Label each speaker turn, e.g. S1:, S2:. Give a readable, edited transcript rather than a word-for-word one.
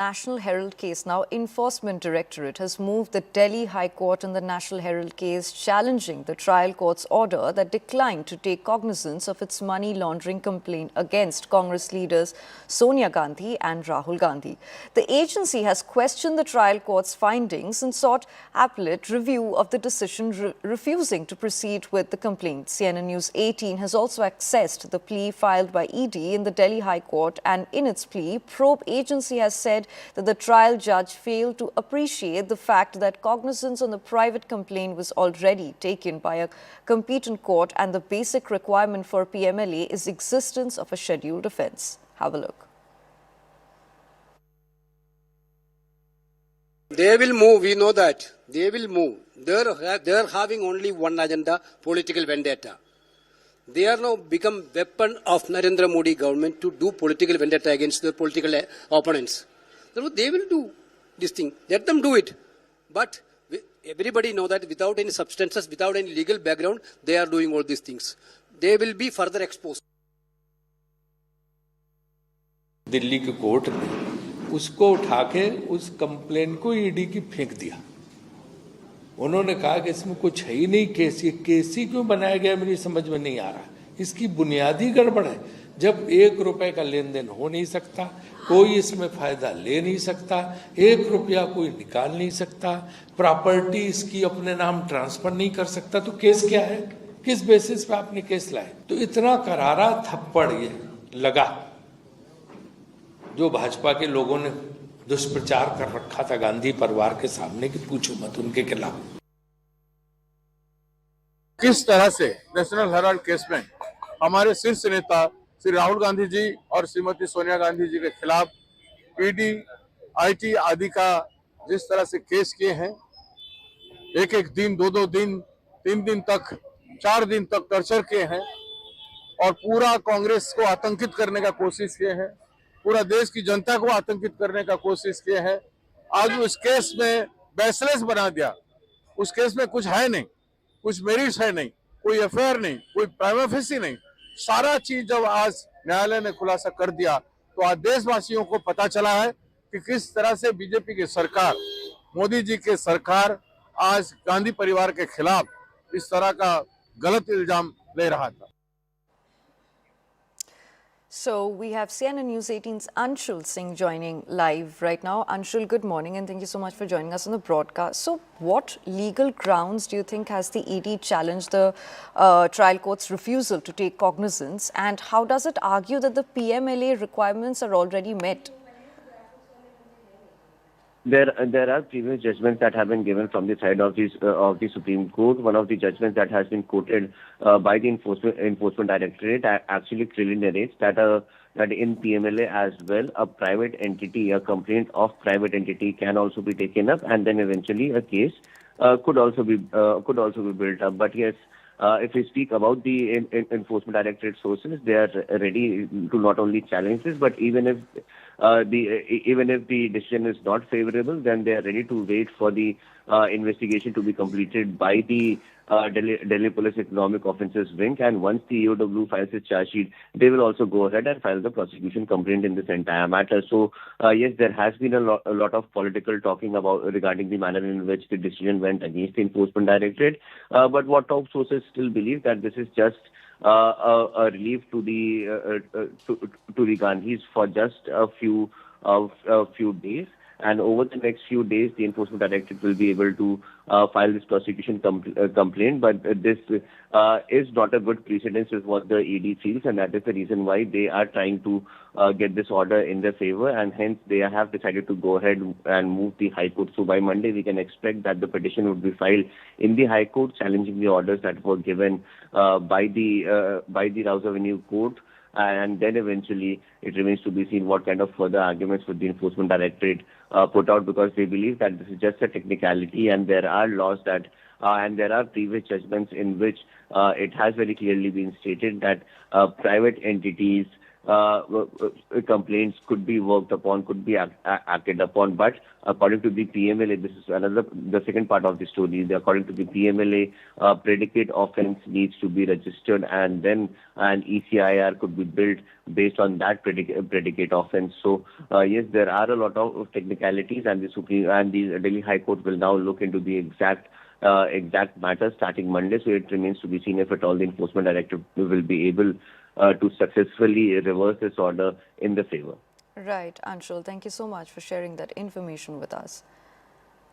S1: National Herald case. Now, Enforcement Directorate has moved the Delhi High Court in the National Herald case, challenging the trial court's order that declined to take cognizance of its money laundering complaint against Congress leaders Sonia Gandhi and Rahul Gandhi. The agency has questioned the trial court's findings and sought appellate review of the decision, refusing to proceed with the complaint. CNN News 18 has also accessed the plea filed by ED in the Delhi High Court, and in its plea, probe agency has said that the trial judge failed to appreciate the fact that cognizance on the private complaint was already taken by a competent court, and the basic requirement for PMLA is existence of a scheduled offence. Have a look.
S2: They will move, we know that. They will move. They're having only one agenda, political vendetta. They are now become weapon of Narendra Modi government to do political vendetta against the political opponents. So they will do this thing. Let them do it. But everybody know that without any substances, without any legal background, they are doing all these things. They will be further exposed.
S3: Delhi की court ने उसको उठा के उस complaint को ED की फेंक दिया। उन्होंने कहा कि इसमें कुछ है ही नहीं, केस ही क्यों बनाया गया मेरी समझ में नहीं आ रहा। इसकी बुनियादी गड़बड़ है। जब 1 रुपए का लेन देन हो नहीं सकता, कोई इसमें फायदा ले नहीं सकता, 1 रुपया कोई निकाल नहीं सकता, प्रॉपर्टी इसकी अपने नाम ट्रांसफर नहीं कर सकता, तो केस क्या है? किस बेसिस पे आपने केस लाए? तो इतना करारा थप्पड़ ये लगा जो भाजपा के लोगों ने दुष्प्रचार कर रखा था गांधी परिवार के सामने कि पूछो मत उनके खिलाफ।
S4: किस तरह से नेशनल हेराल्ड केस में हमारे शीर्ष नेता श्री राहुल गांधी जी और श्रीमती सोनिया गांधी जी के खिलाफ ईडी, आईटी आदि का जिस तरह से केस किए हैं, एक दिन, 2 दिन, 3 दिन तक, 4 दिन तक टॉर्चर किए हैं और पूरा कांग्रेस को आतंकित करने का कोशिश किए हैं, पूरा देश की जनता को आतंकित करने का कोशिश किए हैं। आज उस केस में बेसलेस बना दिया। उस केस में कुछ है नहीं, कुछ मेरिट्स है नहीं, कोई एफआईआर नहीं, कोई प्राइमा फेसी नहीं। सारा चीज जब आज न्यायालय ने खुलासा कर दिया तो आज देशवासियों को पता चला है कि किस तरह से बीजेपी की सरकार, मोदी जी की सरकार आज गांधी परिवार के खिलाफ इस तरह का गलत इल्जाम ले रहा था।
S1: So we have CNN News 18's Anshul Singh joining live right now. Anshul, good morning and thank you so much for joining us on the broadcast. So what legal grounds do you think has the ED challenged the trial court's refusal to take cognizance, and how does it argue that the PMLA requirements are already met?
S5: There are previous judgments that have been given from the side of the Supreme Court. One of the judgments that has been quoted by the Enforcement Directorate actually clearly narrates that in PMLA as well, a private entity, a complaint of private entity can also be taken up, and then eventually a case could also be built up. But yes, if we speak about the Enforcement Directorate sources, they are ready to not only challenge this, but even if the decision is not favorable, then they are ready to wait for the investigation to be completed by the Delhi Police Economic Offences Wing, and once the EOW files its charge sheet, they will also go ahead and file the prosecution complaint in this entire matter. So yes, there has been a lot of political talking regarding the manner in which the decision went against the Enforcement Directorate, but what top sources still believe that this is just a relief to the Gandhis for just a few days, and over the next few days, the Enforcement Directorate will be able to file this prosecution complaint. But this is not a good precedence, is what the ED feels, and that is the reason why they are trying to get this order in their favor, and hence they have decided to go ahead and move the High Court. So by Monday, we can expect that the petition would be filed in the High Court, challenging the orders that were given by the Rouse Avenue Court. And then eventually it remains to be seen what kind of further arguments would the Enforcement Directorate put out, because they believe that this is just a technicality, and there are laws that and there are previous judgments in which it has very clearly been stated that private entities complaints could be worked upon, could be acted upon. But according to the PMLA, this is the second part of the story. According to the PMLA, predicate offence needs to be registered, and then an ECIR could be built based on that predicate offence. So yes, there are a lot of technicalities, and the Delhi High Court will now look into the exact matter starting Monday. So it remains to be seen if at all the Enforcement Directorate will be able to successfully reverse this order in the favor.
S1: Right, Anshul, thank you so much for sharing that information with us.